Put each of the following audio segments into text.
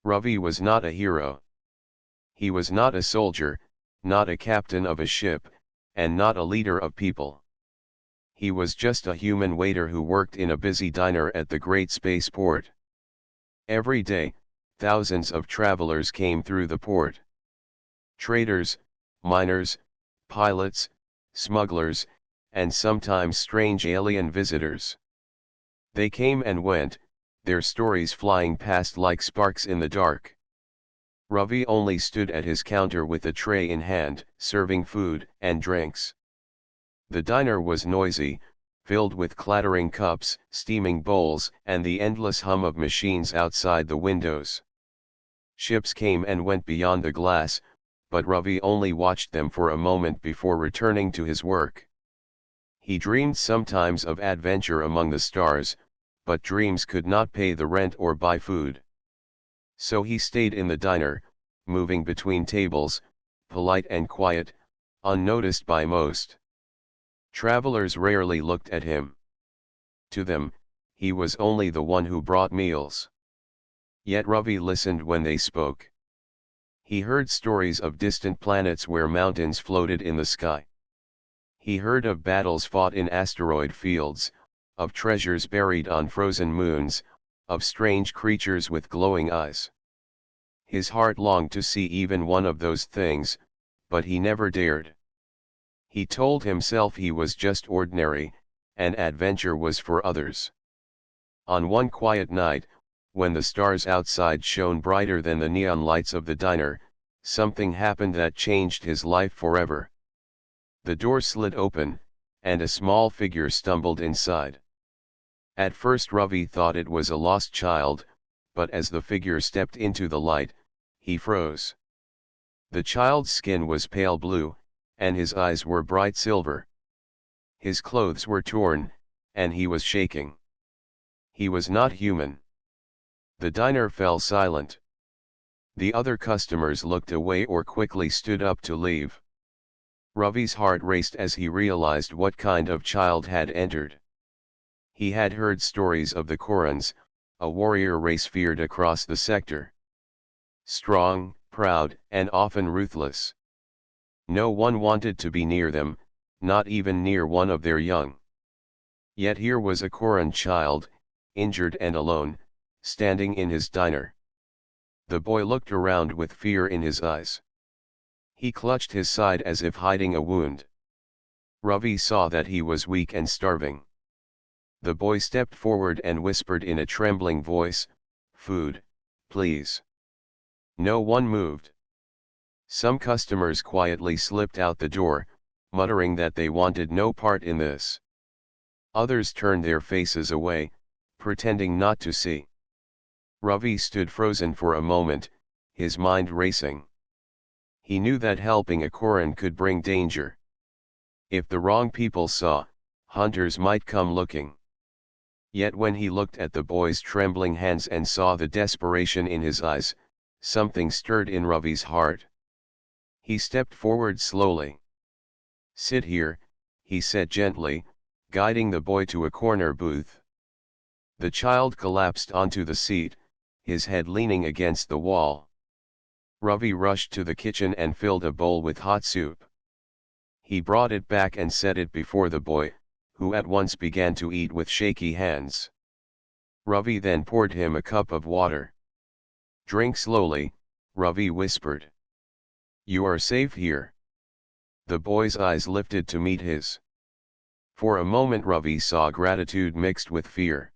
Ravi was not a hero. He was not a soldier, not a captain of a ship, and not a leader of people. He was just a human waiter who worked in a busy diner at the great spaceport. Every day, thousands of travelers came through the port. Traders, miners, pilots, smugglers, and sometimes strange alien visitors. They came and went, their stories flying past like sparks in the dark. Ravi only stood at his counter with a tray in hand, serving food and drinks. The diner was noisy, filled with clattering cups, steaming bowls, and the endless hum of machines outside the windows. Ships came and went beyond the glass, but Ravi only watched them for a moment before returning to his work. He dreamed sometimes of adventure among the stars, but dreams could not pay the rent or buy food. So he stayed in the diner, moving between tables, polite and quiet, unnoticed by most. Travelers rarely looked at him. To them, he was only the one who brought meals. Yet Ravi listened when they spoke. He heard stories of distant planets where mountains floated in the sky. He heard of battles fought in asteroid fields, of treasures buried on frozen moons, of strange creatures with glowing eyes. His heart longed to see even one of those things, but he never dared. He told himself he was just ordinary, and adventure was for others. On one quiet night, when the stars outside shone brighter than the neon lights of the diner, something happened that changed his life forever. The door slid open, and a small figure stumbled inside. At first Ravi thought it was a lost child, but as the figure stepped into the light, he froze. The child's skin was pale blue, and his eyes were bright silver. His clothes were torn, and he was shaking. He was not human. The diner fell silent. The other customers looked away or quickly stood up to leave. Ravi's heart raced as he realized what kind of child had entered. He had heard stories of the Korans, a warrior race feared across the sector. Strong, proud, and often ruthless. No one wanted to be near them, not even near one of their young. Yet here was a Koran child, injured and alone, standing in his diner. The boy looked around with fear in his eyes. He clutched his side as if hiding a wound. Ravi saw that he was weak and starving. The boy stepped forward and whispered in a trembling voice, "Food, please." No one moved. Some customers quietly slipped out the door, muttering that they wanted no part in this. Others turned their faces away, pretending not to see. Ravi stood frozen for a moment, his mind racing. He knew that helping a Koran could bring danger. If the wrong people saw, hunters might come looking. Yet when he looked at the boy's trembling hands and saw the desperation in his eyes, something stirred in Ravi's heart. He stepped forward slowly. "Sit here," he said gently, guiding the boy to a corner booth. The child collapsed onto the seat, his head leaning against the wall. Ravi rushed to the kitchen and filled a bowl with hot soup. He brought it back and set it before the boy, who at once began to eat with shaky hands. Ravi then poured him a cup of water. "Drink slowly," Ravi whispered. "You are safe here." The boy's eyes lifted to meet his. For a moment Ravi saw gratitude mixed with fear.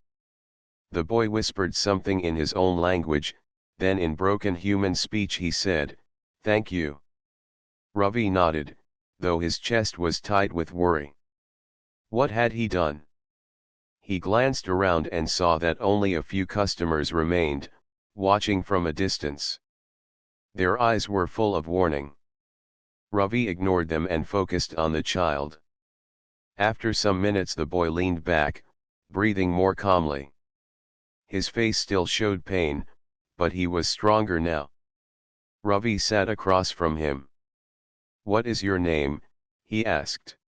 The boy whispered something in his own language, then in broken human speech he said, "Thank you." Ravi nodded, though his chest was tight with worry. What had he done? He glanced around and saw that only a few customers remained, watching from a distance. Their eyes were full of warning. Ravi ignored them and focused on the child. After some minutes the boy leaned back, breathing more calmly. His face still showed pain, but he was stronger now. Ravi sat across from him. "What is your name?" he asked.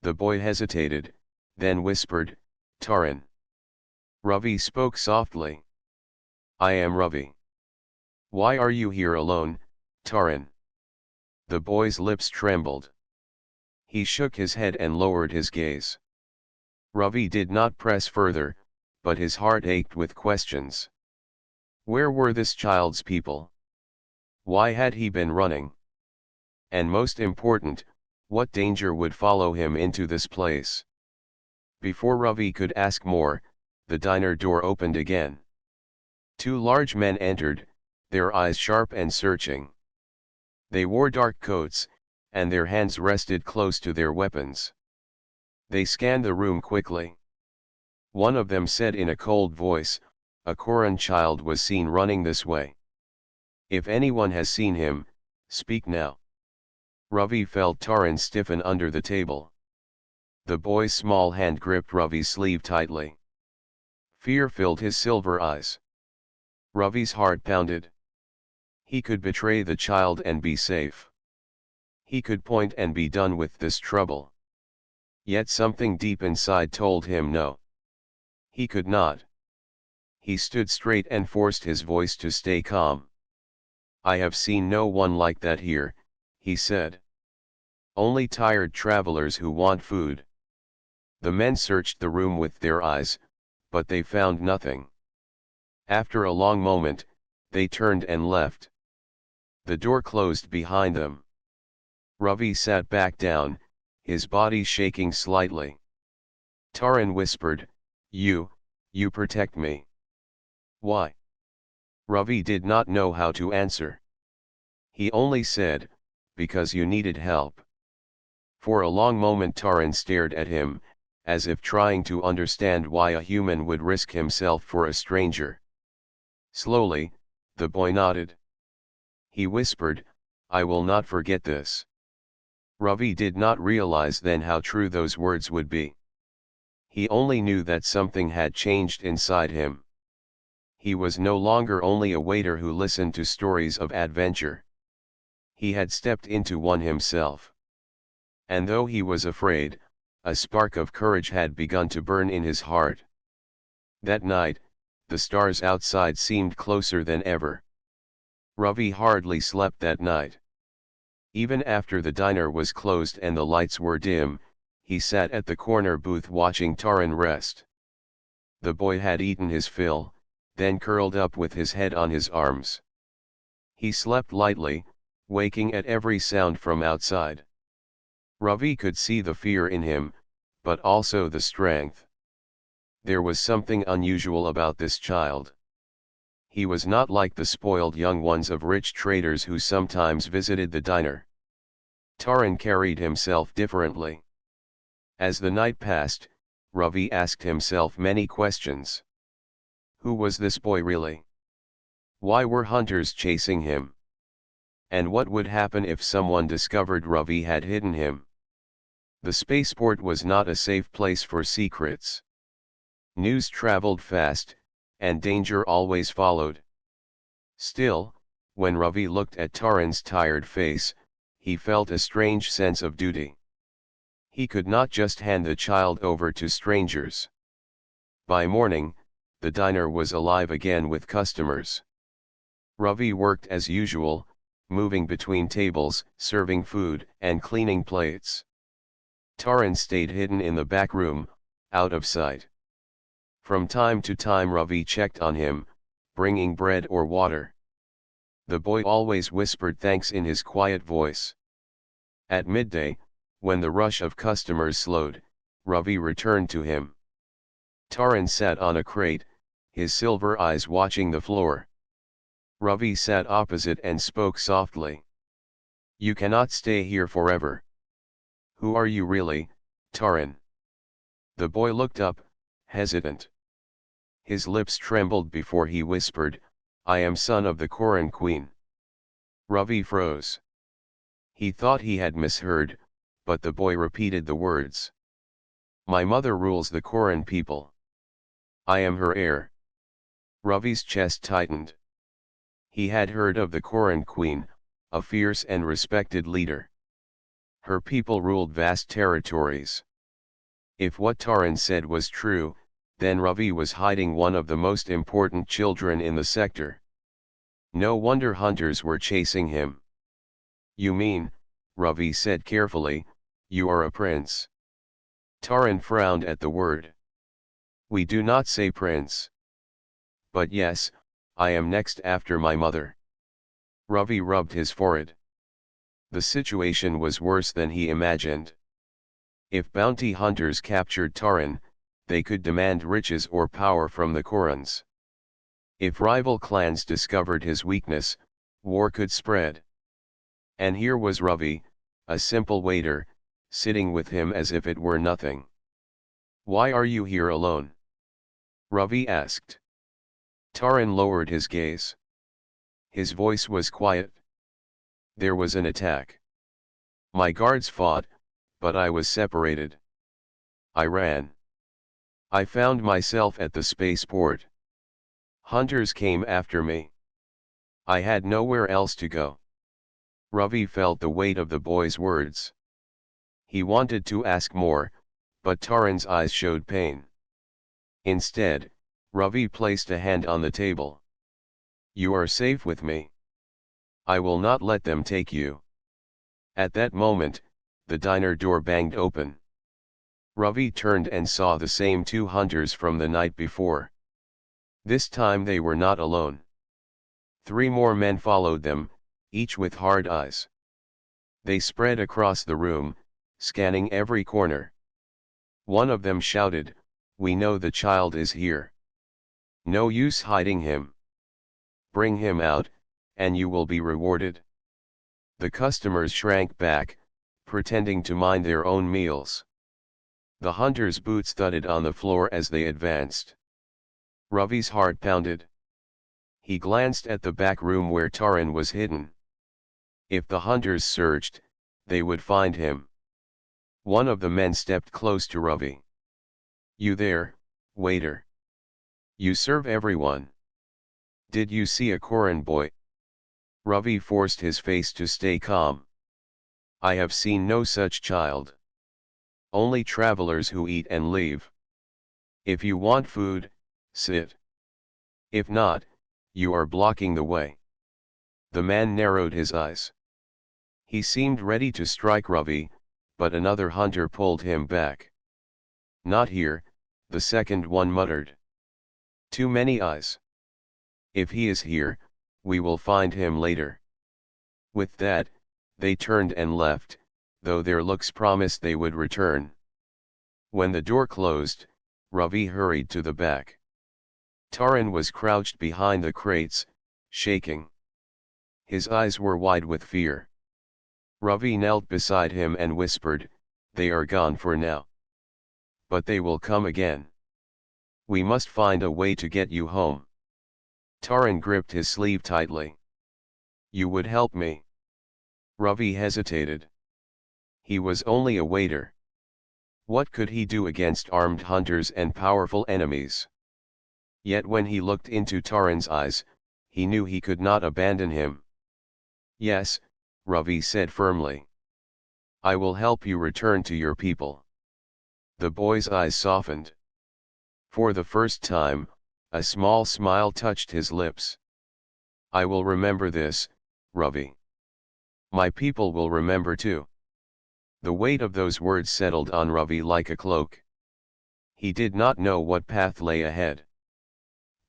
The boy hesitated, then whispered, "Taran." Ravi spoke softly. "I am Ravi." Why are you here alone, Taran? The boy's lips trembled. He shook his head and lowered his gaze. Ravi did not press further, but his heart ached with questions. Where were this child's people? Why had he been running? And most important, what danger would follow him into this place? Before Ravi could ask more, the diner door opened again. Two large men entered, their eyes sharp and searching. They wore dark coats, and their hands rested close to their weapons. They scanned the room quickly. One of them said in a cold voice, "A Koran child was seen running this way. If anyone has seen him, speak now." Ravi felt Taran stiffen under the table. The boy's small hand gripped Ravi's sleeve tightly. Fear filled his silver eyes. Ravi's heart pounded. He could betray the child and be safe. He could point and be done with this trouble. Yet something deep inside told him no. He could not. He stood straight and forced his voice to stay calm. "I have seen no one like that here," he said. "Only tired travelers who want food." The men searched the room with their eyes, but they found nothing. After a long moment, they turned and left. The door closed behind them. Ravi sat back down, his body shaking slightly. Taran whispered, You protect me." "Why?" Ravi did not know how to answer. He only said, "Because you needed help." For a long moment Taran stared at him, as if trying to understand why a human would risk himself for a stranger. Slowly, the boy nodded. He whispered, "I will not forget this." Ravi did not realize then how true those words would be. He only knew that something had changed inside him. He was no longer only a waiter who listened to stories of adventure. He had stepped into one himself. And though he was afraid, a spark of courage had begun to burn in his heart. That night, the stars outside seemed closer than ever. Ravi hardly slept that night. Even after the diner was closed and the lights were dim, he sat at the corner booth watching Taran rest. The boy had eaten his fill, then curled up with his head on his arms. He slept lightly, waking at every sound from outside. Ravi could see the fear in him, but also the strength. There was something unusual about this child. He was not like the spoiled young ones of rich traders who sometimes visited the diner. Taran carried himself differently. As the night passed, Ravi asked himself many questions. Who was this boy really? Why were hunters chasing him? And what would happen if someone discovered Ravi had hidden him? The spaceport was not a safe place for secrets. News traveled fast, and danger always followed. Still, when Ravi looked at Taran's tired face, he felt a strange sense of duty. He could not just hand the child over to strangers. By morning, the diner was alive again with customers. Ravi worked as usual, moving between tables, serving food, and cleaning plates. Taran stayed hidden in the back room, out of sight. From time to time Ravi checked on him, bringing bread or water. The boy always whispered thanks in his quiet voice. At midday, when the rush of customers slowed, Ravi returned to him. Taran sat on a crate, his silver eyes watching the floor. Ravi sat opposite and spoke softly. "You cannot stay here forever." "Who are you really, Taran?" The boy looked up, hesitant. His lips trembled before he whispered, "I am son of the Koran queen." Ravi froze. He thought he had misheard, but the boy repeated the words. "My mother rules the Koran people. I am her heir." Ravi's chest tightened. He had heard of the Koran queen, a fierce and respected leader. Her people ruled vast territories. If what Taran said was true, then Ravi was hiding one of the most important children in the sector. No wonder hunters were chasing him. You mean, Ravi said carefully, you are a prince. Taran frowned at the word. We do not say prince. But yes, I am next after my mother. Ravi rubbed his forehead. The situation was worse than he imagined. If bounty hunters captured Taran, they could demand riches or power from the Korans. If rival clans discovered his weakness, war could spread. And here was Ravi, a simple waiter, sitting with him as if it were nothing. Why are you here alone? Ravi asked. Taran lowered his gaze. His voice was quiet. There was an attack. My guards fought, but I was separated. I ran. I found myself at the spaceport. Hunters came after me. I had nowhere else to go. Ravi felt the weight of the boy's words. He wanted to ask more, but Taran's eyes showed pain. Instead, Ravi placed a hand on the table. You are safe with me. I will not let them take you. At that moment, the diner door banged open. Ravi turned and saw the same two hunters from the night before. This time they were not alone. 3 more men followed them, each with hard eyes. They spread across the room, scanning every corner. One of them shouted, "We know the child is here. No use hiding him. Bring him out, and you will be rewarded." The customers shrank back, pretending to mind their own meals. The hunters' boots thudded on the floor as they advanced. Ravi's heart pounded. He glanced at the back room where Taran was hidden. If the hunters searched, they would find him. One of the men stepped close to Ravi. You there, waiter? You serve everyone. Did you see a Koran boy? Ravi forced his face to stay calm. I have seen no such child. Only travelers who eat and leave. If you want food, sit. If not, you are blocking the way. The man narrowed his eyes. He seemed ready to strike Ravi, but another hunter pulled him back. Not here, the second one muttered. Too many eyes. If he is here, we will find him later. With that, they turned and left, though their looks promised they would return. When the door closed, Ravi hurried to the back. Taran was crouched behind the crates, shaking. His eyes were wide with fear. Ravi knelt beside him and whispered, "They are gone for now. But they will come again. We must find a way to get you home." Taran gripped his sleeve tightly. You would help me. Ravi hesitated. He was only a waiter. What could he do against armed hunters and powerful enemies? Yet when he looked into Taran's eyes, he knew he could not abandon him. Yes, Ravi said firmly. I will help you return to your people. The boy's eyes softened. For the first time, a small smile touched his lips. I will remember this, Ravi. My people will remember too. The weight of those words settled on Ravi like a cloak. He did not know what path lay ahead.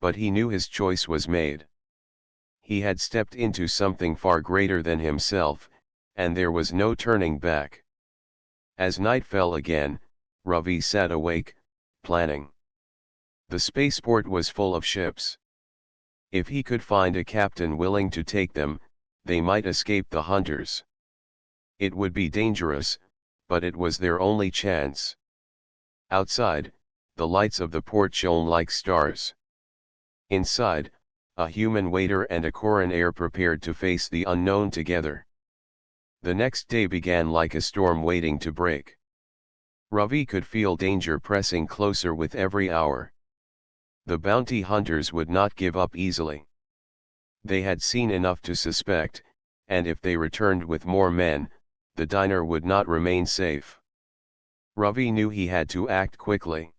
But he knew his choice was made. He had stepped into something far greater than himself, and there was no turning back. As night fell again, Ravi sat awake, planning. The spaceport was full of ships. If he could find a captain willing to take them, they might escape the hunters. It would be dangerous, but it was their only chance. Outside, the lights of the port shone like stars. Inside, a human waiter and a coroner prepared to face the unknown together. The next day began like a storm waiting to break. Ravi could feel danger pressing closer with every hour. The bounty hunters would not give up easily. They had seen enough to suspect, and if they returned with more men, the diner would not remain safe. Ravi knew he had to act quickly.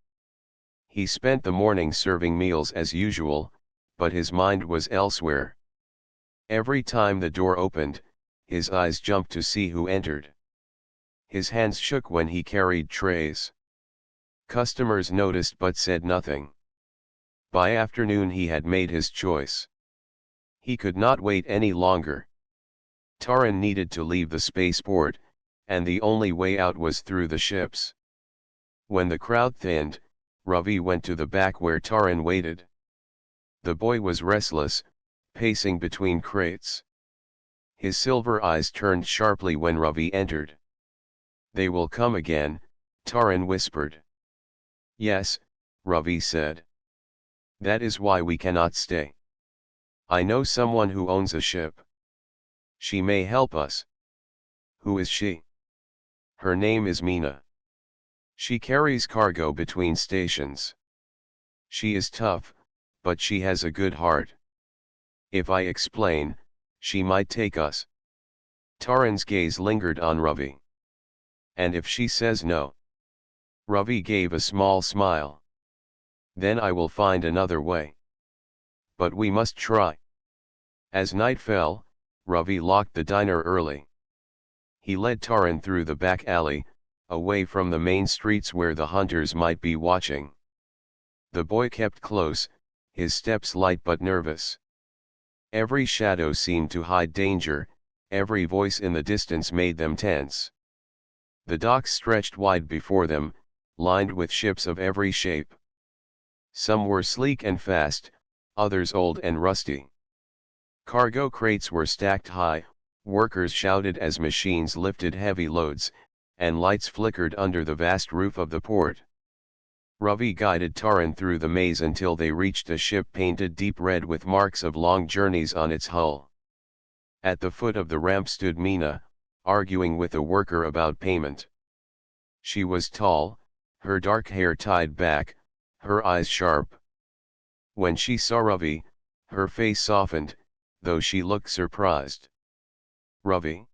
He spent the morning serving meals as usual, but his mind was elsewhere. Every time the door opened, his eyes jumped to see who entered. His hands shook when he carried trays. Customers noticed but said nothing. By afternoon he had made his choice. He could not wait any longer. Taran needed to leave the spaceport, and the only way out was through the ships. When the crowd thinned, Ravi went to the back where Taran waited. The boy was restless, pacing between crates. His silver eyes turned sharply when Ravi entered. "They will come again," Taran whispered. "Yes," Ravi said. "That is why we cannot stay. I know someone who owns a ship. She may help us." "Who is she?" "Her name is Meena. She carries cargo between stations. She is tough, but she has a good heart. If I explain, she might take us." Taran's gaze lingered on Ravi. "And if she says no?" Ravi gave a small smile. "Then I will find another way. But we must try." As night fell, Ravi locked the diner early. He led Taran through the back alley, away from the main streets where the hunters might be watching. The boy kept close, his steps light but nervous. Every shadow seemed to hide danger, every voice in the distance made them tense. The docks stretched wide before them, lined with ships of every shape. Some were sleek and fast, others old and rusty. Cargo crates were stacked high, workers shouted as machines lifted heavy loads, and lights flickered under the vast roof of the port. Ravi guided Taran through the maze until they reached a ship painted deep red with marks of long journeys on its hull. At the foot of the ramp stood Meena, arguing with a worker about payment. She was tall, her dark hair tied back, her eyes sharp. When she saw Ravi, her face softened, though she looked surprised. "Ravi?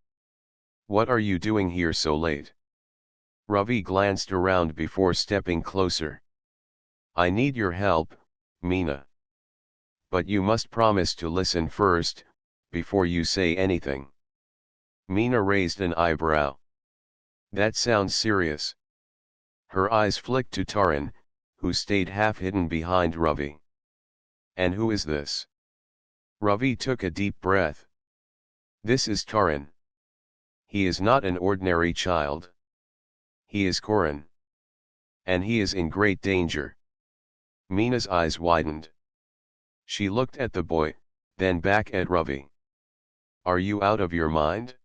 What are you doing here so late?" Ravi glanced around before stepping closer. "I need your help, Meena. But you must promise to listen first, before you say anything." Meena raised an eyebrow. "That sounds serious." Her eyes flicked to Taran, who stayed half hidden behind Ravi. "And who is this?" Ravi took a deep breath. "This is Taran. He is not an ordinary child. He is Koran. And he is in great danger." Meena's eyes widened. She looked at the boy, then back at Ravi. "Are you out of your mind?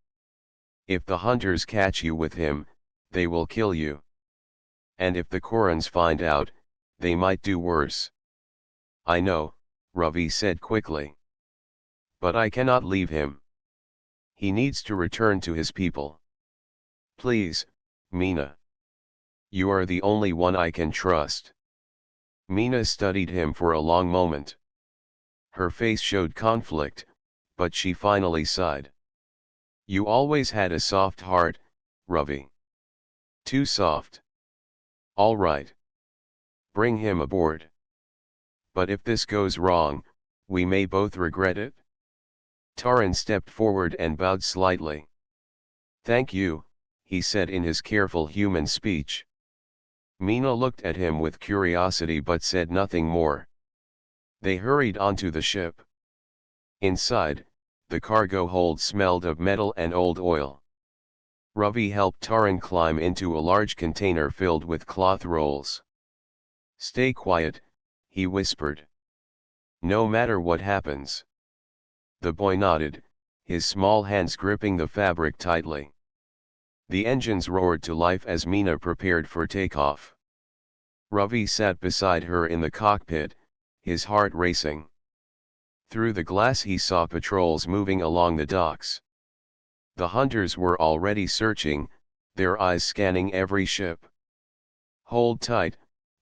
If the hunters catch you with him, they will kill you. And if the Korans find out, they might do worse." "I know," Ravi said quickly. "But I cannot leave him. He needs to return to his people. Please, Meena. You are the only one I can trust." Meena studied him for a long moment. Her face showed conflict, but she finally sighed. "You always had a soft heart, Ravi. Too soft. All right. Bring him aboard. But if this goes wrong, we may both regret it." Taran stepped forward and bowed slightly. "Thank you," he said in his careful human speech. Meena looked at him with curiosity but said nothing more. They hurried onto the ship. Inside, the cargo hold smelled of metal and old oil. Ravi helped Taran climb into a large container filled with cloth rolls. "Stay quiet," he whispered. "No matter what happens." The boy nodded, his small hands gripping the fabric tightly. The engines roared to life as Meena prepared for takeoff. Ravi sat beside her in the cockpit, his heart racing. Through the glass he saw patrols moving along the docks. The hunters were already searching, their eyes scanning every ship. "Hold tight,"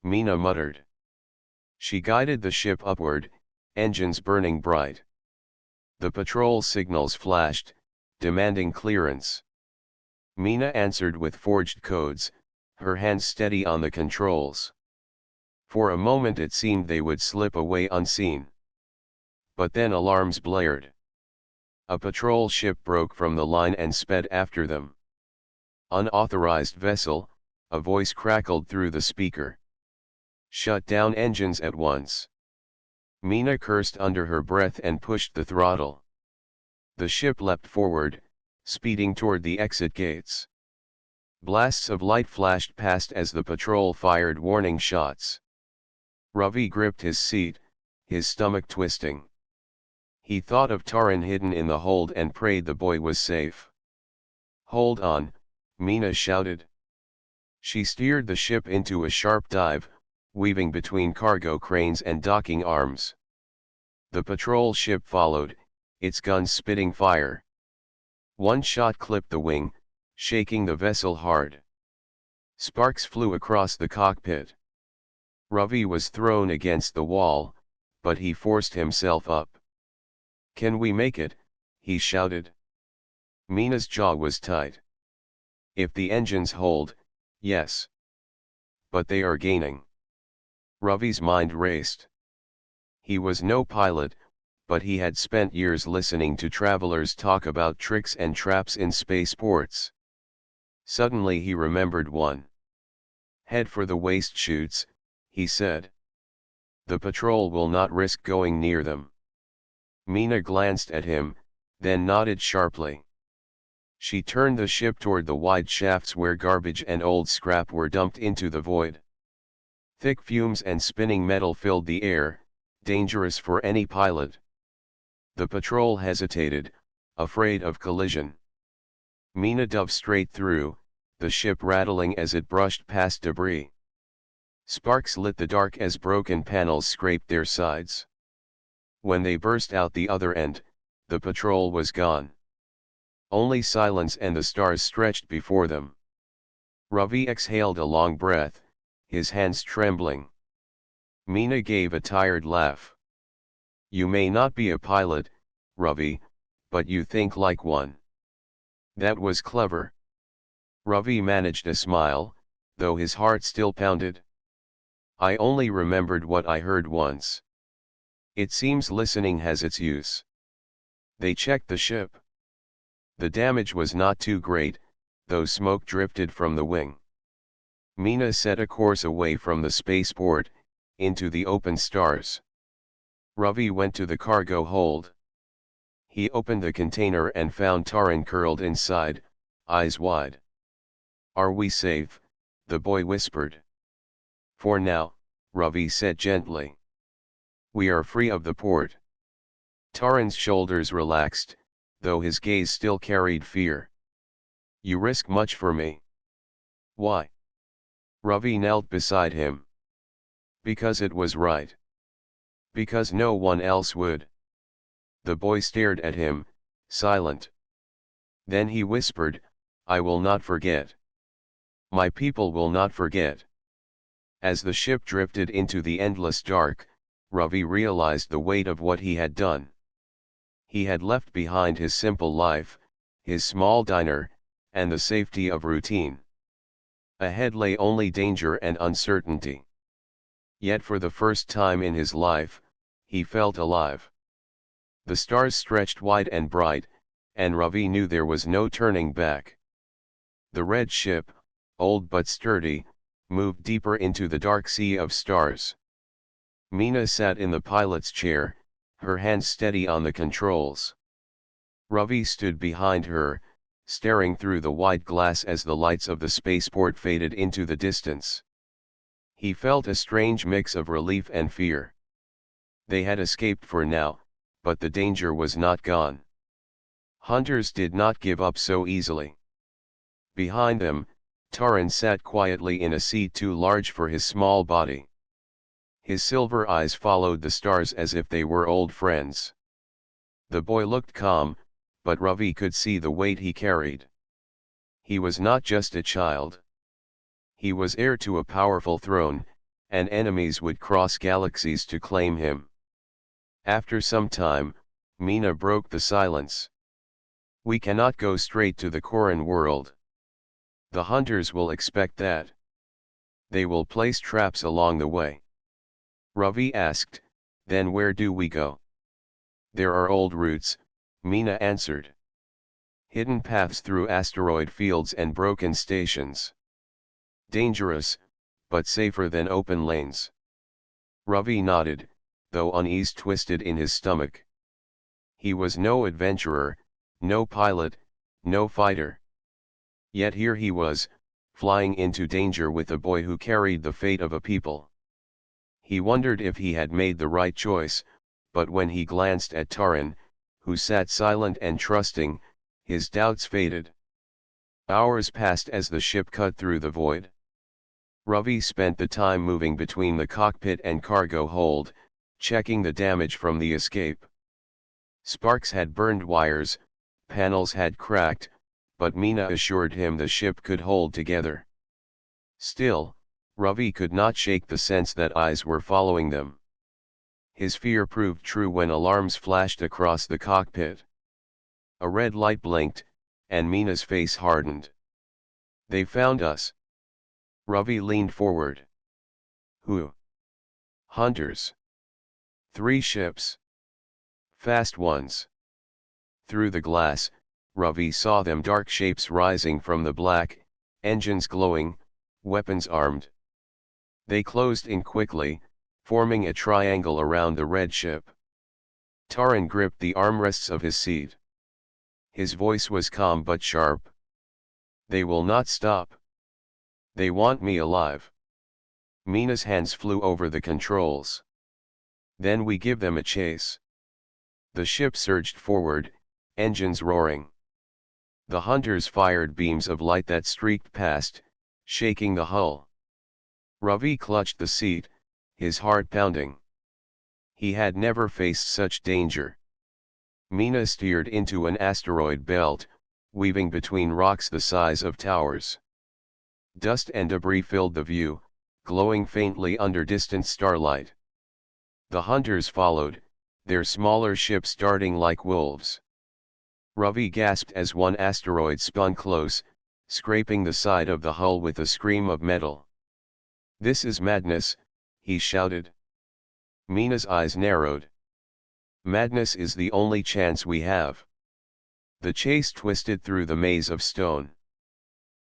Meena muttered. She guided the ship upward, engines burning bright. The patrol signals flashed, demanding clearance. Meena answered with forged codes, her hands steady on the controls. For a moment it seemed they would slip away unseen. But then alarms blared. A patrol ship broke from the line and sped after them. "Unauthorized vessel," a voice crackled through the speaker. "Shut down engines at once." Mina cursed under her breath and pushed the throttle. The ship leapt forward, speeding toward the exit gates. Blasts of light flashed past as the patrol fired warning shots. Ravi gripped his seat, his stomach twisting. He thought of Taran hidden in the hold and prayed the boy was safe. "Hold on," Mina shouted. She steered the ship into a sharp dive, weaving between cargo cranes and docking arms. The patrol ship followed, its guns spitting fire. One shot clipped the wing, shaking the vessel hard. Sparks flew across the cockpit. Ravi was thrown against the wall, but he forced himself up. "Can we make it?" he shouted. Mina's jaw was tight. "If the engines hold, yes. But they are gaining." Ravi's mind raced. He was no pilot, but he had spent years listening to travelers talk about tricks and traps in spaceports. Suddenly he remembered one. "Head for the waste chutes," he said. "The patrol will not risk going near them." Mina glanced at him, then nodded sharply. She turned the ship toward the wide shafts where garbage and old scrap were dumped into the void. Thick fumes and spinning metal filled the air, dangerous for any pilot. The patrol hesitated, afraid of collision. Mina dove straight through, the ship rattling as it brushed past debris. Sparks lit the dark as broken panels scraped their sides. When they burst out the other end, the patrol was gone. Only silence and the stars stretched before them. Ravi exhaled a long breath, his hands trembling. Mina gave a tired laugh. "You may not be a pilot, Ravi, but you think like one." That was clever. Ravi managed a smile, though his heart still pounded. "I only remembered what I heard once. It seems listening has its use." They checked the ship. The damage was not too great, though smoke drifted from the wing. Mina set a course away from the spaceport, into the open stars. Ravi went to the cargo hold. He opened the container and found Taran curled inside, eyes wide. "Are we safe?" the boy whispered. "For now," Ravi said gently. "We are free of the port." Taran's shoulders relaxed, though his gaze still carried fear. "You risk much for me." "Why?" Ravi knelt beside him. "Because it was right. Because no one else would." The boy stared at him, silent. Then he whispered, "I will not forget. My people will not forget." As the ship drifted into the endless dark, Ravi realized the weight of what he had done. He had left behind his simple life, his small diner, and the safety of routine. Ahead lay only danger and uncertainty. Yet for the first time in his life, he felt alive. The stars stretched wide and bright, and Ravi knew there was no turning back. The red ship, old but sturdy, moved deeper into the dark sea of stars. Mina sat in the pilot's chair, her hands steady on the controls. Ravi stood behind her, staring through the wide glass as the lights of the spaceport faded into the distance. He felt a strange mix of relief and fear. They had escaped for now, but the danger was not gone. Hunters did not give up so easily. Behind them, Taran sat quietly in a seat too large for his small body. His silver eyes followed the stars as if they were old friends. The boy looked calm, but Ravi could see the weight he carried. He was not just a child. He was heir to a powerful throne, and enemies would cross galaxies to claim him. After some time, Mina broke the silence. "We cannot go straight to the Koran world. The hunters will expect that. They will place traps along the way." Ravi asked, "Then where do we go?" "There are old routes," Mina answered. Hidden paths through asteroid fields and broken stations. Dangerous, but safer than open lanes. Ravi nodded, though unease twisted in his stomach. He was no adventurer, no pilot, no fighter. Yet here he was, flying into danger with a boy who carried the fate of a people. He wondered if he had made the right choice, but when he glanced at Taran, who sat silent and trusting, his doubts faded. Hours passed as the ship cut through the void. Ravi spent the time moving between the cockpit and cargo hold, checking the damage from the escape. Sparks had burned wires, panels had cracked, but Mina assured him the ship could hold together. Still, Ravi could not shake the sense that eyes were following them. His fear proved true when alarms flashed across the cockpit. A red light blinked, and Mina's face hardened. They found us. Ravi leaned forward. Who? Hunters. 3 ships. Fast ones. Through the glass, Ravi saw them, dark shapes rising from the black, engines glowing, weapons armed. They closed in quickly, forming a triangle around the red ship. Taran gripped the armrests of his seat. His voice was calm but sharp. They will not stop. They want me alive. Mina's hands flew over the controls. Then we give them a chase. The ship surged forward, engines roaring. The hunters fired beams of light that streaked past, shaking the hull. Ravi clutched the seat, his heart pounding. He had never faced such danger. Mina steered into an asteroid belt, weaving between rocks the size of towers. Dust and debris filled the view, glowing faintly under distant starlight. The hunters followed, their smaller ships darting like wolves. Ravi gasped as one asteroid spun close, scraping the side of the hull with a scream of metal. "This is madness," he shouted. Mina's eyes narrowed. "Madness is the only chance we have." The chase twisted through the maze of stone.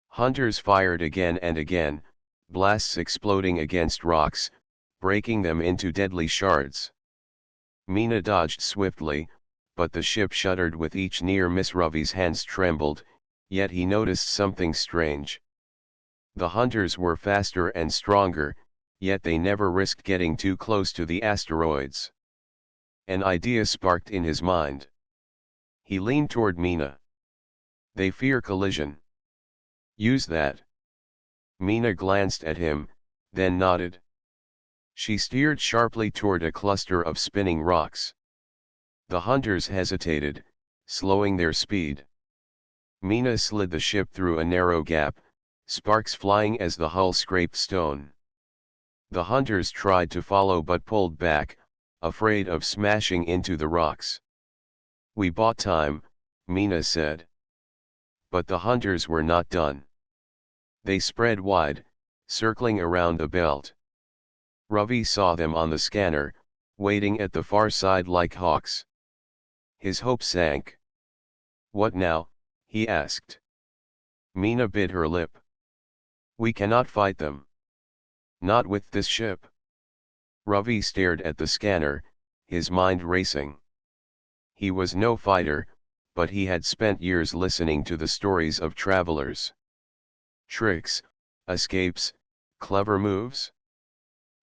Hunters fired again and again, blasts exploding against rocks, breaking them into deadly shards. Mina dodged swiftly, but the ship shuddered with each near miss. Ravi's hands trembled, yet he noticed something strange. The hunters were faster and stronger, yet they never risked getting too close to the asteroids. An idea sparked in his mind. He leaned toward Mina. "They fear collision. Use that." Mina glanced at him, then nodded. She steered sharply toward a cluster of spinning rocks. The hunters hesitated, slowing their speed. Mina slid the ship through a narrow gap, sparks flying as the hull scraped stone. The hunters tried to follow but pulled back, afraid of smashing into the rocks. "We bought time," Mina said. But the hunters were not done. They spread wide, circling around the belt. Ravi saw them on the scanner, waiting at the far side like hawks. His hope sank. "What now?" he asked. Mina bit her lip. "We cannot fight them. Not with this ship." Ravi stared at the scanner, his mind racing. He was no fighter, but he had spent years listening to the stories of travelers. Tricks, escapes, clever moves.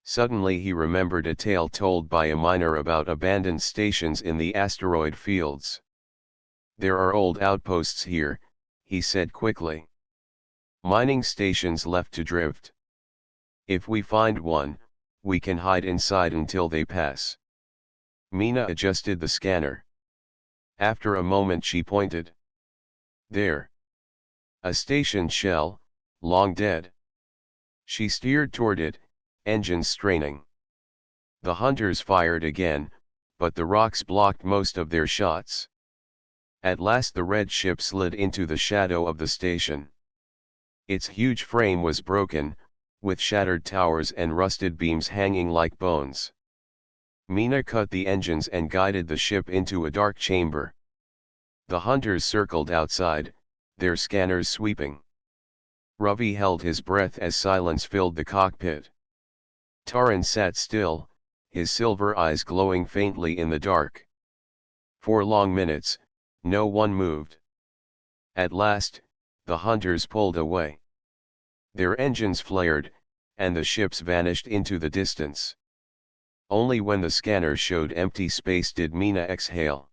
Suddenly he remembered a tale told by a miner about abandoned stations in the asteroid fields. "There are old outposts here," he said quickly. "Mining stations left to drift. If we find one, we can hide inside until they pass." Mina adjusted the scanner. After a moment she pointed. "There. A station shell, long dead." She steered toward it, engines straining. The hunters fired again, but the rocks blocked most of their shots. At last the red ship slid into the shadow of the station. Its huge frame was broken, with shattered towers and rusted beams hanging like bones. Mina cut the engines and guided the ship into a dark chamber. The hunters circled outside, their scanners sweeping. Ravi held his breath as silence filled the cockpit. Taran sat still, his silver eyes glowing faintly in the dark. For long minutes, no one moved. At last, the hunters pulled away. Their engines flared, and the ships vanished into the distance. Only when the scanner showed empty space did Meena exhale.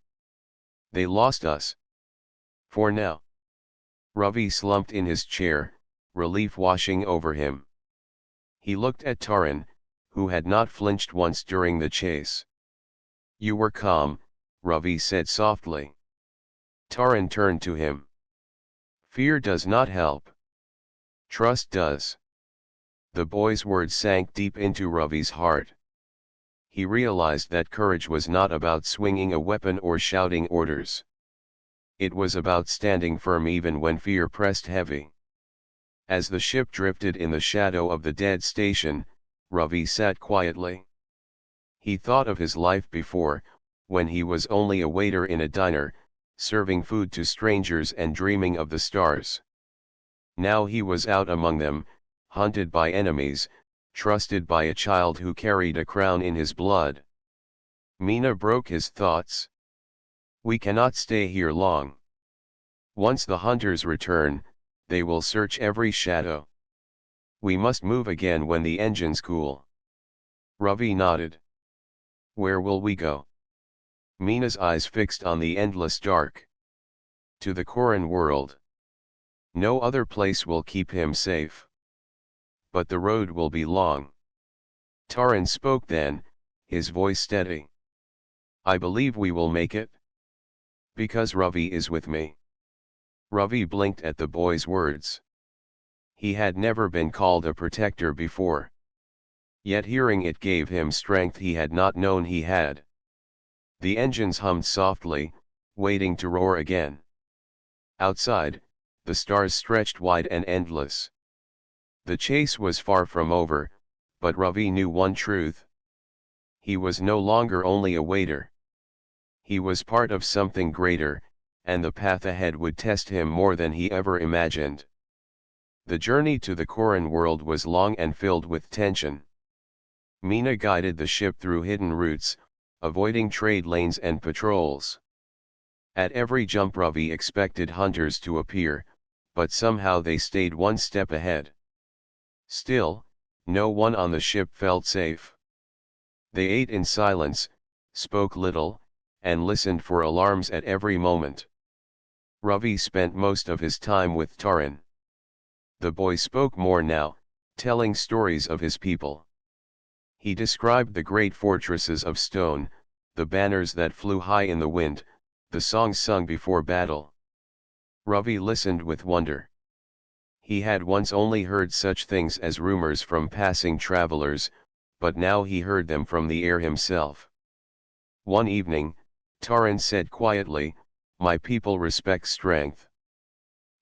They lost us. For now. Ravi slumped in his chair, relief washing over him. He looked at Taran, who had not flinched once during the chase. You were calm, Ravi said softly. Taran turned to him. Fear does not help. Trust does. The boy's words sank deep into Ravi's heart. He realized that courage was not about swinging a weapon or shouting orders. It was about standing firm even when fear pressed heavy. As the ship drifted in the shadow of the dead station, Ravi sat quietly. He thought of his life before, when he was only a waiter in a diner, serving food to strangers and dreaming of the stars. Now he was out among them, hunted by enemies, trusted by a child who carried a crown in his blood. Meena broke his thoughts. We cannot stay here long. Once the hunters return, they will search every shadow. We must move again when the engines cool. Ravi nodded. Where will we go? Meena's eyes fixed on the endless dark. To the Koran world. No other place will keep him safe. But the road will be long. Taran spoke then, his voice steady. I believe we will make it. Because Ravi is with me. Ravi blinked at the boy's words. He had never been called a protector before. Yet hearing it gave him strength he had not known he had. The engines hummed softly, waiting to roar again. Outside, the stars stretched wide and endless. The chase was far from over, but Ravi knew one truth. He was no longer only a waiter. He was part of something greater, and the path ahead would test him more than he ever imagined. The journey to the Koran world was long and filled with tension. Meena guided the ship through hidden routes, avoiding trade lanes and patrols. At every jump Ravi expected hunters to appear, but somehow they stayed one step ahead. Still, no one on the ship felt safe. They ate in silence, spoke little, and listened for alarms at every moment. Ravi spent most of his time with Taran. The boy spoke more now, telling stories of his people. He described the great fortresses of stone, the banners that flew high in the wind, the songs sung before battle. Ravi listened with wonder. He had once only heard such things as rumors from passing travelers, but now he heard them from the air himself. One evening, Taran said quietly, My people respect strength.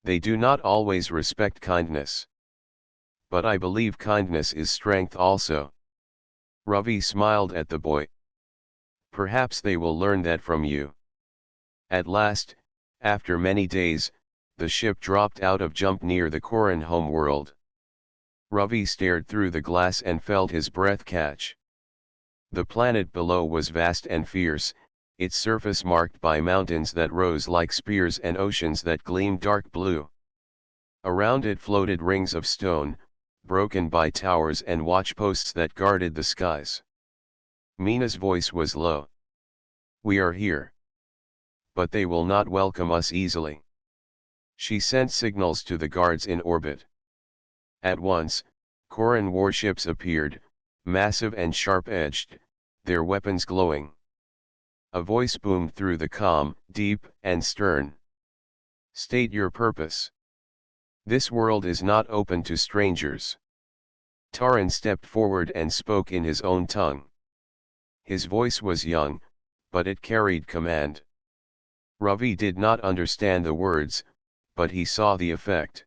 They do not always respect kindness. But I believe kindness is strength also. Ravi smiled at the boy. Perhaps they will learn that from you. At last, after many days, the ship dropped out of jump near the Koran homeworld. Ravi stared through the glass and felt his breath catch. The planet below was vast and fierce, its surface marked by mountains that rose like spears and oceans that gleamed dark blue. Around it floated rings of stone, broken by towers and watchposts that guarded the skies. Meena's voice was low. We are here. But they will not welcome us easily. She sent signals to the guards in orbit. At once, Koran warships appeared, massive and sharp-edged, their weapons glowing. A voice boomed through the calm, deep and stern. State your purpose. This world is not open to strangers. Taran stepped forward and spoke in his own tongue. His voice was young, but it carried command. Ravi did not understand the words, but he saw the effect.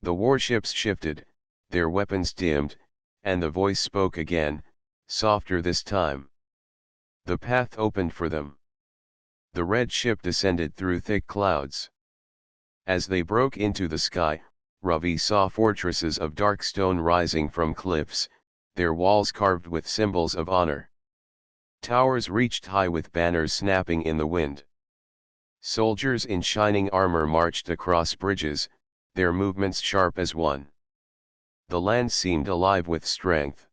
The warships shifted, their weapons dimmed, and the voice spoke again, softer this time. The path opened for them. The red ship descended through thick clouds. As they broke into the sky, Ravi saw fortresses of dark stone rising from cliffs, their walls carved with symbols of honor. Towers reached high with banners snapping in the wind. Soldiers in shining armor marched across bridges, their movements sharp as one. The land seemed alive with strength.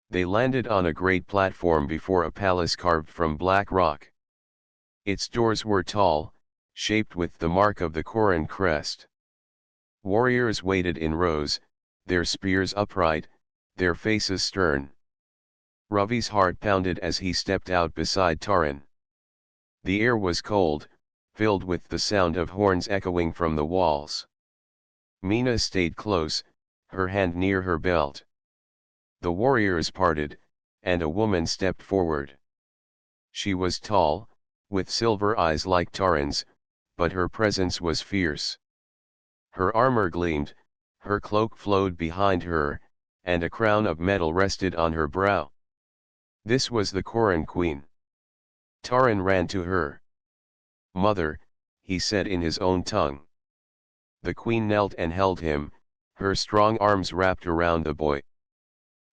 They landed on a great platform before a palace carved from black rock. Its doors were tall, shaped with the mark of the Koran crest. Warriors waited in rows, their spears upright, their faces stern. Ravi's heart pounded as he stepped out beside Taran. The air was cold, filled with the sound of horns echoing from the walls. Mina stayed close, her hand near her belt. The warriors parted, and a woman stepped forward. She was tall, with silver eyes like Taran's, but her presence was fierce. Her armor gleamed, her cloak flowed behind her, and a crown of metal rested on her brow. This was the Koran queen. Taran ran to her. "Mother," he said in his own tongue. The queen knelt and held him, her strong arms wrapped around the boy.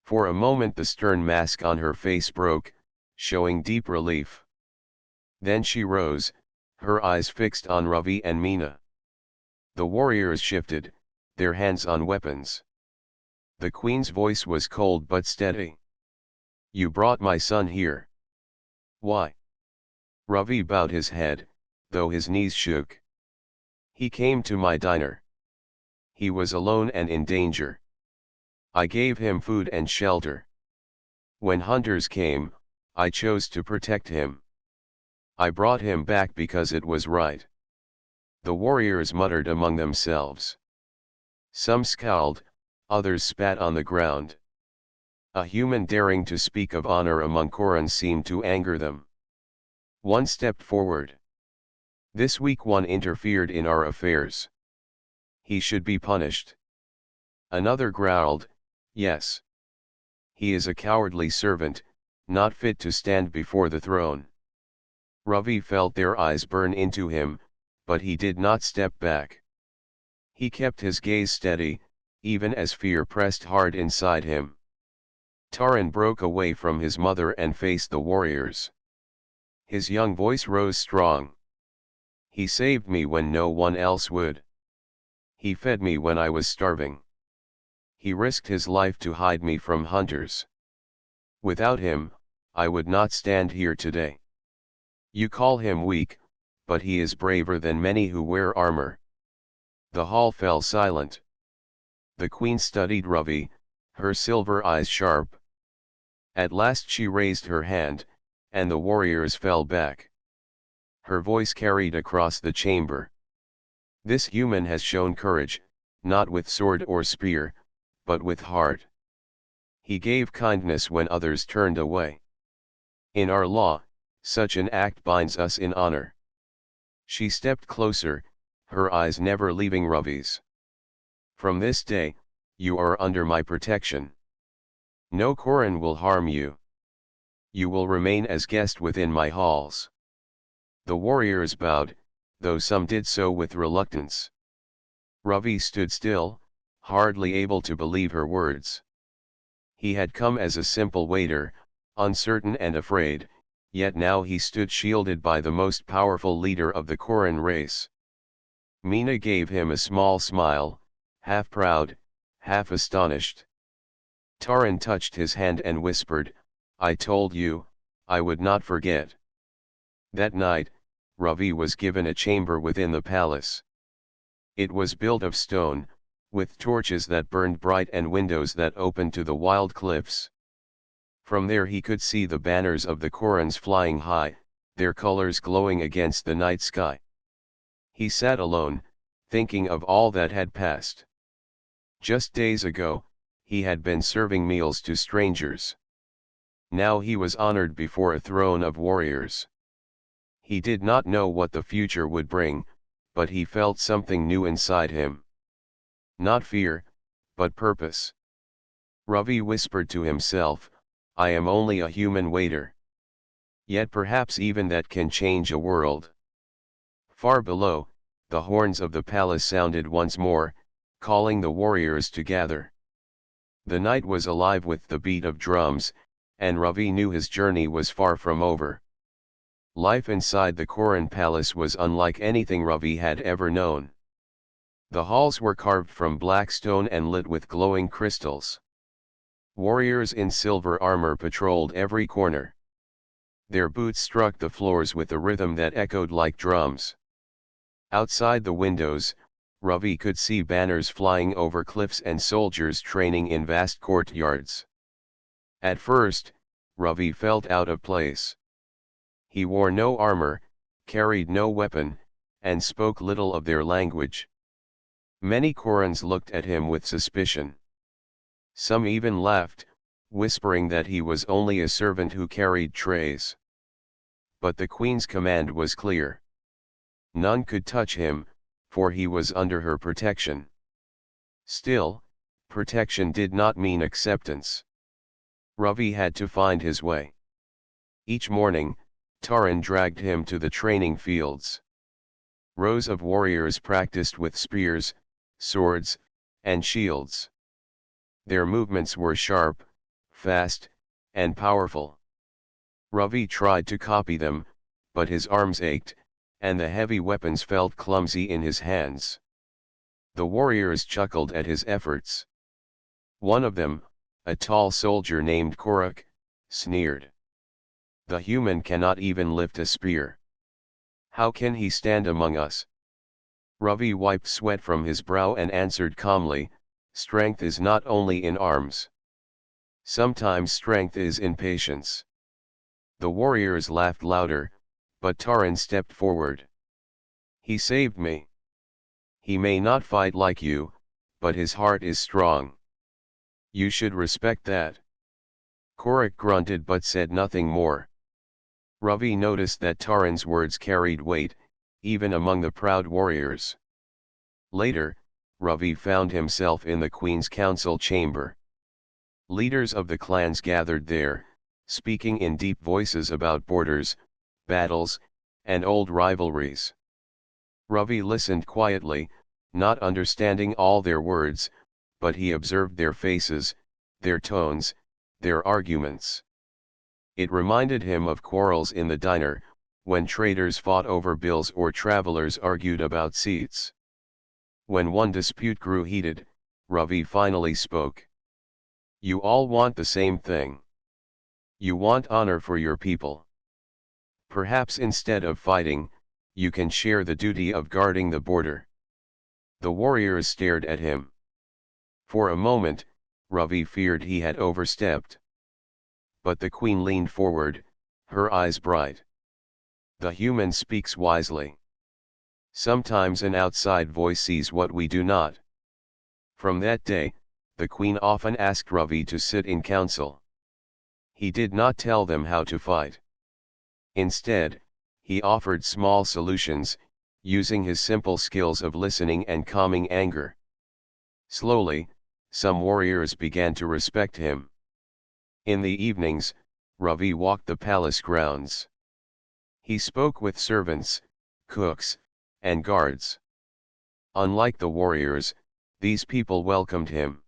For a moment the stern mask on her face broke, showing deep relief. Then she rose, her eyes fixed on Ravi and Mina. The warriors shifted, their hands on weapons. The queen's voice was cold but steady. "You brought my son here. Why?" Ravi bowed his head, though his knees shook. "He came to my diner. He was alone and in danger. I gave him food and shelter. When hunters came, I chose to protect him. I brought him back because it was right." The warriors muttered among themselves. Some scowled, others spat on the ground. A human daring to speak of honor among Koran seemed to anger them. One stepped forward. "This weak one interfered in our affairs. He should be punished." Another growled, "Yes. He is a cowardly servant, not fit to stand before the throne." Ravi felt their eyes burn into him, but he did not step back. He kept his gaze steady, even as fear pressed hard inside him. Taran broke away from his mother and faced the warriors. His young voice rose strong. "He saved me when no one else would. He fed me when I was starving. He risked his life to hide me from hunters. Without him, I would not stand here today. You call him weak, but he is braver than many who wear armor." The hall fell silent. The queen studied Ravi, her silver eyes sharp. At last she raised her hand, and the warriors fell back. Her voice carried across the chamber. "This human has shown courage, not with sword or spear, but with heart. He gave kindness when others turned away. In our law, such an act binds us in honor." She stepped closer, her eyes never leaving Ravi's. "From this day, you are under my protection. No Koran will harm you. You will remain as guest within my halls." The warriors bowed, though some did so with reluctance. Ravi stood still, hardly able to believe her words. He had come as a simple waiter, uncertain and afraid, yet now he stood shielded by the most powerful leader of the Koran race. Mina gave him a small smile, half proud, half astonished. Taran touched his hand and whispered, "I told you, I would not forget." That night, Ravi was given a chamber within the palace. It was built of stone, with torches that burned bright and windows that opened to the wild cliffs. From there he could see the banners of the Korans flying high, their colors glowing against the night sky. He sat alone, thinking of all that had passed. Just days ago, he had been serving meals to strangers. Now he was honored before a throne of warriors. He did not know what the future would bring, but he felt something new inside him. Not fear, but purpose. Ravi whispered to himself, "I am only a human waiter. Yet perhaps even that can change a world. Far below, the horns of the palace sounded once more, calling the warriors to gather. The night was alive with the beat of drums, and Ravi knew his journey was far from over. Life inside the Koran palace was unlike anything Ravi had ever known. The halls were carved from black stone and lit with glowing crystals. Warriors in silver armor patrolled every corner. Their boots struck the floors with a rhythm that echoed like drums. Outside the windows, Ravi could see banners flying over cliffs and soldiers training in vast courtyards. At first, Ravi felt out of place. He wore no armor, carried no weapon, and spoke little of their language. Many Korans looked at him with suspicion. Some even laughed, whispering that he was only a servant who carried trays. But the queen's command was clear. None could touch him, for he was under her protection. Still, protection did not mean acceptance. Ravi had to find his way. Each morning, Taran dragged him to the training fields. Rows of warriors practiced with spears, swords, and shields. Their movements were sharp, fast, and powerful. Ravi tried to copy them, but his arms ached, and the heavy weapons felt clumsy in his hands. The warriors chuckled at his efforts. One of them, a tall soldier named Korak, sneered. "The human cannot even lift a spear. How can he stand among us?" Ravi wiped sweat from his brow and answered calmly, "Strength is not only in arms. Sometimes strength is in patience." The warriors laughed louder, but Taran stepped forward. "He saved me. He may not fight like you, but his heart is strong. You should respect that." Korak grunted but said nothing more. Ravi noticed that Taran's words carried weight, even among the proud warriors. Later, Ravi found himself in the Queen's council chamber. Leaders of the clans gathered there, speaking in deep voices about borders, battles, and old rivalries. Ravi listened quietly, not understanding all their words, but he observed their faces, their tones, their arguments. It reminded him of quarrels in the diner, when traders fought over bills or travelers argued about seats. When one dispute grew heated, Ravi finally spoke. "You all want the same thing. You want honor for your people. Perhaps instead of fighting, you can share the duty of guarding the border." The warriors stared at him. For a moment, Ravi feared he had overstepped. But the queen leaned forward, her eyes bright. "The human speaks wisely. Sometimes an outside voice sees what we do not." From that day, the queen often asked Ravi to sit in council. He did not tell them how to fight. Instead, he offered small solutions, using his simple skills of listening and calming anger. Slowly, some warriors began to respect him. In the evenings, Ravi walked the palace grounds. He spoke with servants, cooks, and guards. Unlike the warriors, these people welcomed him.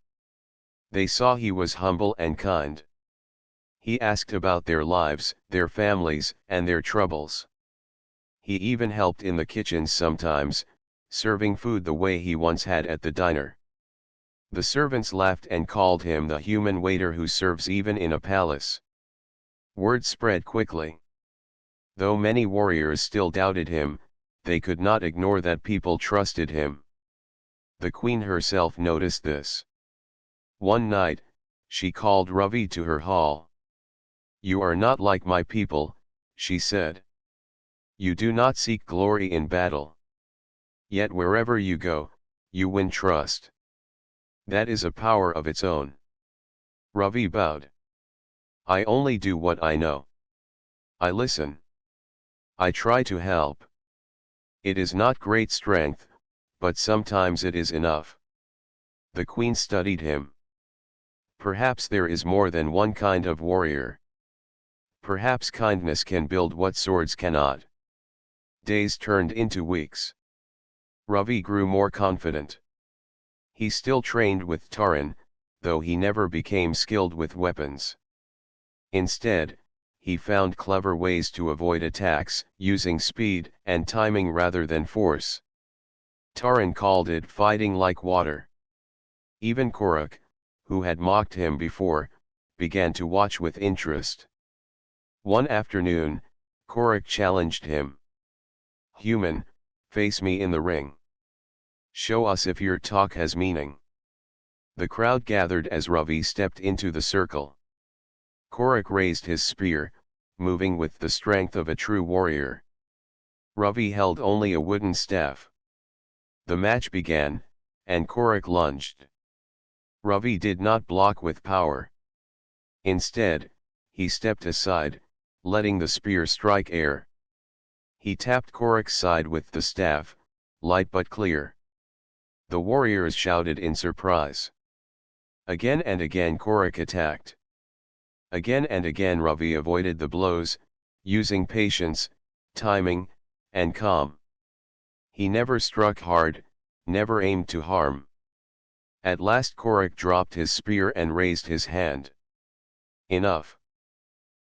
They saw he was humble and kind. He asked about their lives, their families, and their troubles. He even helped in the kitchens sometimes, serving food the way he once had at the diner. The servants laughed and called him the human waiter who serves even in a palace. Word spread quickly. Though many warriors still doubted him, they could not ignore that people trusted him. The queen herself noticed this. One night, she called Ravi to her hall. "You are not like my people," she said. "You do not seek glory in battle. Yet wherever you go, you win trust. That is a power of its own." Ravi bowed. "I only do what I know. I listen. I try to help. It is not great strength, but sometimes it is enough." The queen studied him. "Perhaps there is more than one kind of warrior. Perhaps kindness can build what swords cannot. Days turned into weeks. Ravi grew more confident. He still trained with Taran, though he never became skilled with weapons. Instead, he found clever ways to avoid attacks, using speed and timing rather than force. Taran called it fighting like water. Even Korak, who had mocked him before, began to watch with interest. One afternoon, Korak challenged him. "Human, face me in the ring. Show us if your talk has meaning." The crowd gathered as Ravi stepped into the circle. Korak raised his spear, moving with the strength of a true warrior. Ravi held only a wooden staff. The match began, and Korak lunged. Ravi did not block with power. Instead, he stepped aside, letting the spear strike air. He tapped Korak's side with the staff, light but clear. The warriors shouted in surprise. Again and again Korak attacked. Again and again Ravi avoided the blows, using patience, timing, and calm. He never struck hard, never aimed to harm. At last Korak dropped his spear and raised his hand. "Enough.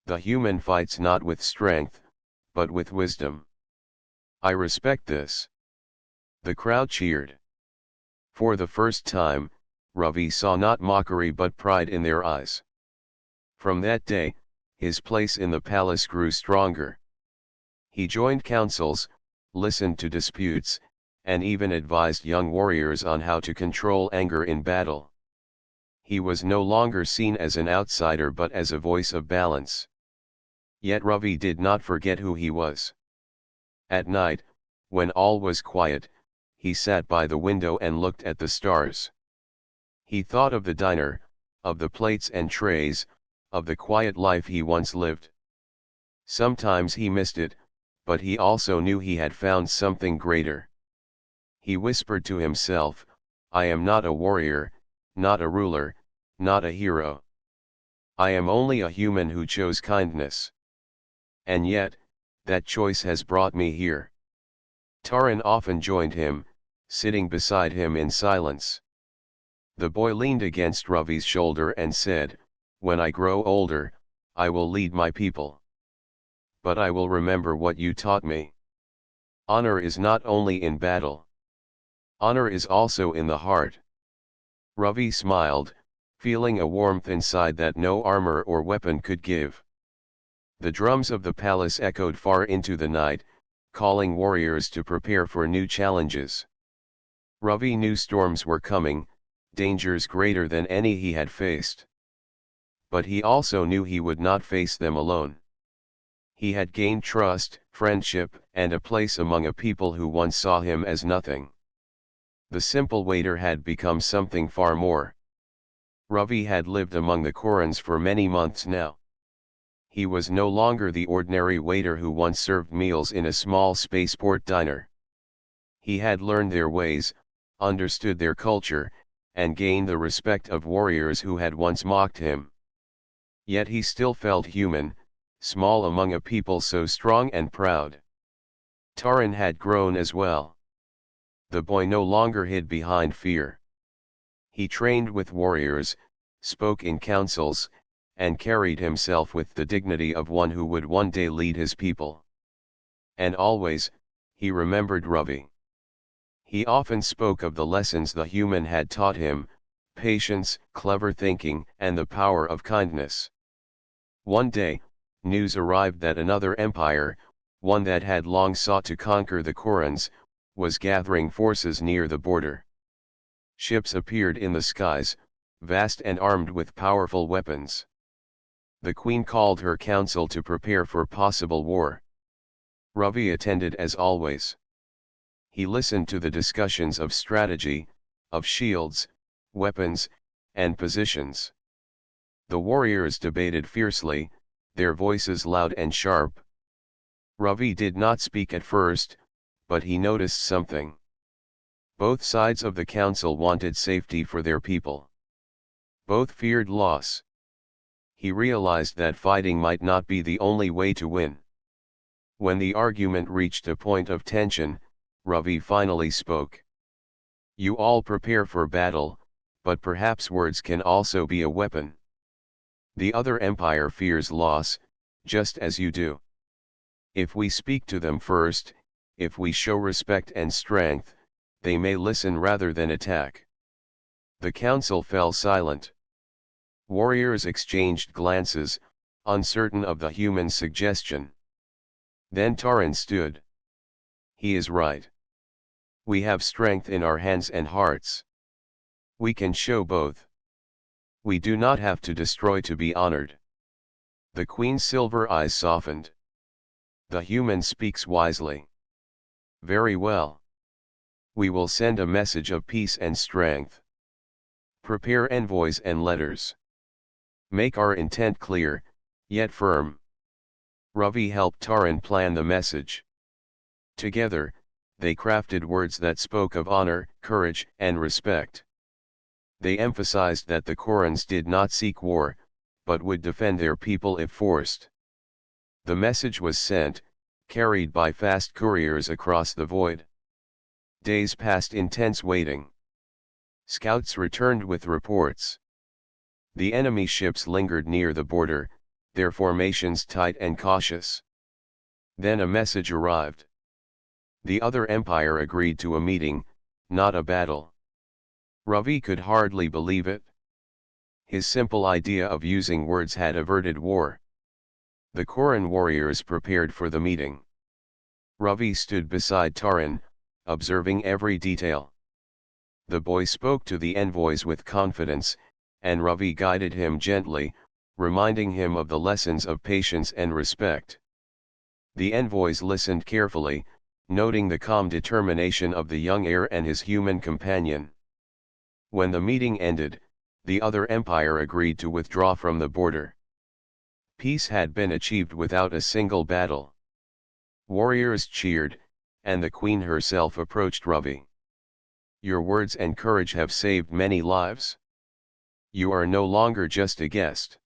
The human fights not with strength, but with wisdom. I respect this." The crowd cheered. For the first time, Ravi saw not mockery but pride in their eyes. From that day, his place in the palace grew stronger. He joined councils, listened to disputes, and even advised young warriors on how to control anger in battle. He was no longer seen as an outsider but as a voice of balance. Yet Ravi did not forget who he was. At night, when all was quiet, he sat by the window and looked at the stars. He thought of the diner, of the plates and trays, of the quiet life he once lived. Sometimes he missed it, but he also knew he had found something greater. He whispered to himself, "I am not a warrior, not a ruler, not a hero. I am only a human who chose kindness. And yet, that choice has brought me here." Taran often joined him, sitting beside him in silence. The boy leaned against Ravi's shoulder and said, "When I grow older, I will lead my people. But I will remember what you taught me. Honor is not only in battle. Honor is also in the heart." Ravi smiled, feeling a warmth inside that no armor or weapon could give. The drums of the palace echoed far into the night, calling warriors to prepare for new challenges. Ravi knew storms were coming, dangers greater than any he had faced. But he also knew he would not face them alone. He had gained trust, friendship, and a place among a people who once saw him as nothing. The simple waiter had become something far more. Ravi had lived among the Korans for many months now. He was no longer the ordinary waiter who once served meals in a small spaceport diner. He had learned their ways, understood their culture, and gained the respect of warriors who had once mocked him. Yet he still felt human, small among a people so strong and proud. Taran had grown as well. The boy no longer hid behind fear. He trained with warriors, spoke in councils, and carried himself with the dignity of one who would one day lead his people. And always, he remembered Ravi. He often spoke of the lessons the human had taught him: patience, clever thinking, and the power of kindness. One day, news arrived that another empire, one that had long sought to conquer the Korans, was gathering forces near the border. Ships appeared in the skies, vast and armed with powerful weapons. The queen called her council to prepare for possible war. Ravi attended as always. He listened to the discussions of strategy, of shields, weapons, and positions. The warriors debated fiercely, their voices loud and sharp. Ravi did not speak at first, but he noticed something. Both sides of the council wanted safety for their people. Both feared loss. He realized that fighting might not be the only way to win. When the argument reached a point of tension, Ravi finally spoke. You all prepare for battle, but perhaps words can also be a weapon. The other empire fears loss, just as you do. If we speak to them first, if we show respect and strength, they may listen rather than attack. The council fell silent. Warriors exchanged glances, uncertain of the human suggestion. Then Taran stood. He is right. We have strength in our hands and hearts. We can show both. We do not have to destroy to be honored. The queen's silver eyes softened. The human speaks wisely. Very well. We will send a message of peace and strength. Prepare envoys and letters. Make our intent clear, yet firm. Ravi helped Taran plan the message. Together, they crafted words that spoke of honor, courage, and respect. They emphasized that the Korans did not seek war, but would defend their people if forced. The message was sent, carried by fast couriers across the void. Days passed in tense waiting. Scouts returned with reports. The enemy ships lingered near the border, their formations tight and cautious. Then a message arrived. The other empire agreed to a meeting, not a battle. Ravi could hardly believe it. His simple idea of using words had averted war. The Koran warriors prepared for the meeting. Ravi stood beside Taran, observing every detail. The boy spoke to the envoys with confidence, and Ravi guided him gently, reminding him of the lessons of patience and respect. The envoys listened carefully, noting the calm determination of the young heir and his human companion. When the meeting ended, the other empire agreed to withdraw from the border. Peace had been achieved without a single battle. Warriors cheered, and the queen herself approached Ravi. Your words and courage have saved many lives. You are no longer just a guest.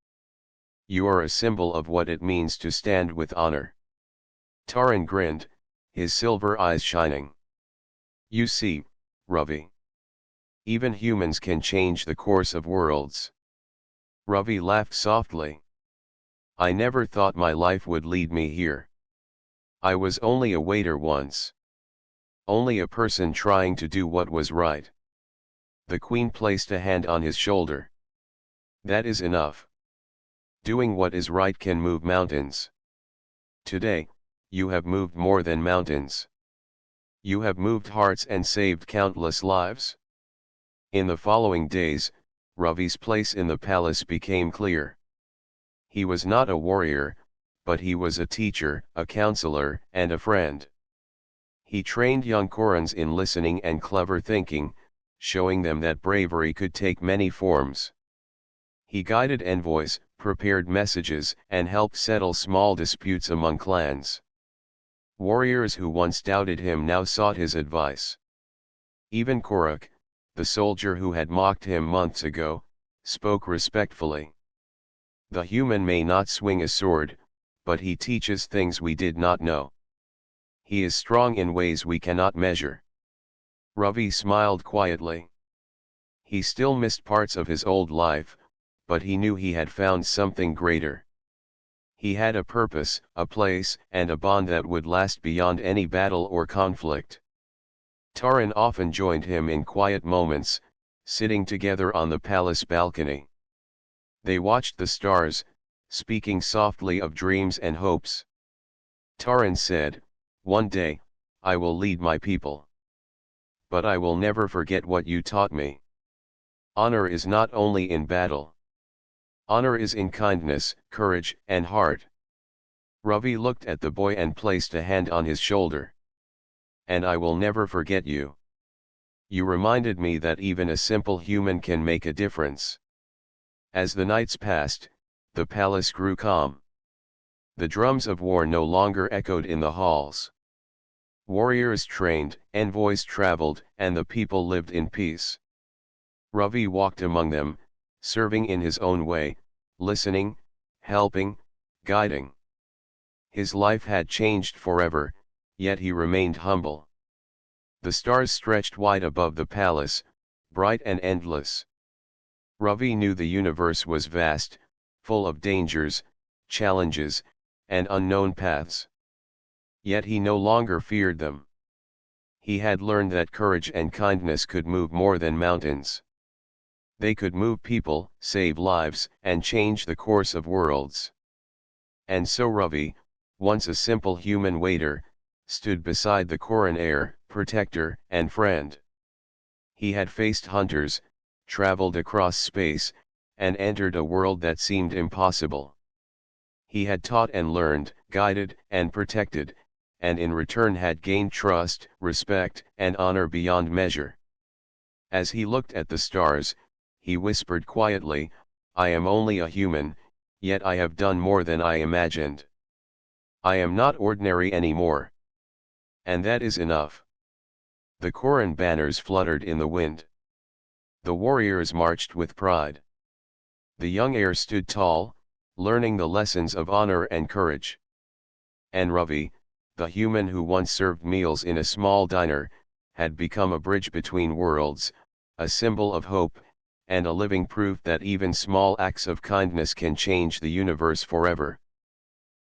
You are a symbol of what it means to stand with honor. Taran grinned, his silver eyes shining. You see, Ravi. Even humans can change the course of worlds. Ravi laughed softly. I never thought my life would lead me here. I was only a waiter once. Only a person trying to do what was right. The queen placed a hand on his shoulder. That is enough. Doing what is right can move mountains. Today, you have moved more than mountains. You have moved hearts and saved countless lives. In the following days, Ravi's place in the palace became clear. He was not a warrior, but he was a teacher, a counselor, and a friend. He trained young Korans in listening and clever thinking, showing them that bravery could take many forms. He guided envoys, prepared messages, and helped settle small disputes among clans. Warriors who once doubted him now sought his advice. Even Korak, the soldier who had mocked him months ago, spoke respectfully. The human may not swing a sword, but he teaches things we did not know. He is strong in ways we cannot measure. Ravi smiled quietly. He still missed parts of his old life, but he knew he had found something greater. He had a purpose, a place, and a bond that would last beyond any battle or conflict. Taran often joined him in quiet moments, sitting together on the palace balcony. They watched the stars, speaking softly of dreams and hopes. Taran said, "One day, I will lead my people. But I will never forget what you taught me. Honor is not only in battle. Honor is in kindness, courage, and heart." Ravi looked at the boy and placed a hand on his shoulder. "And I will never forget you. You reminded me that even a simple human can make a difference." As the nights passed, the palace grew calm. The drums of war no longer echoed in the halls. Warriors trained, envoys traveled, and the people lived in peace. Ravi walked among them, serving in his own way, listening, helping, guiding. His life had changed forever, yet he remained humble. The stars stretched wide above the palace, bright and endless. Ravi knew the universe was vast, full of dangers, challenges, and unknown paths. Yet he no longer feared them. He had learned that courage and kindness could move more than mountains. They could move people, save lives, and change the course of worlds. And so Ravi, once a simple human waiter, stood beside the coroner, protector, and friend. He had faced hunters, traveled across space, and entered a world that seemed impossible. He had taught and learned, guided and protected, and in return had gained trust, respect, and honor beyond measure. As he looked at the stars, he whispered quietly, "I am only a human, yet I have done more than I imagined. I am not ordinary anymore. And that is enough." The Koran banners fluttered in the wind. The warriors marched with pride. The young heir stood tall, learning the lessons of honor and courage. And Ravi, the human who once served meals in a small diner, had become a bridge between worlds, a symbol of hope, and a living proof that even small acts of kindness can change the universe forever.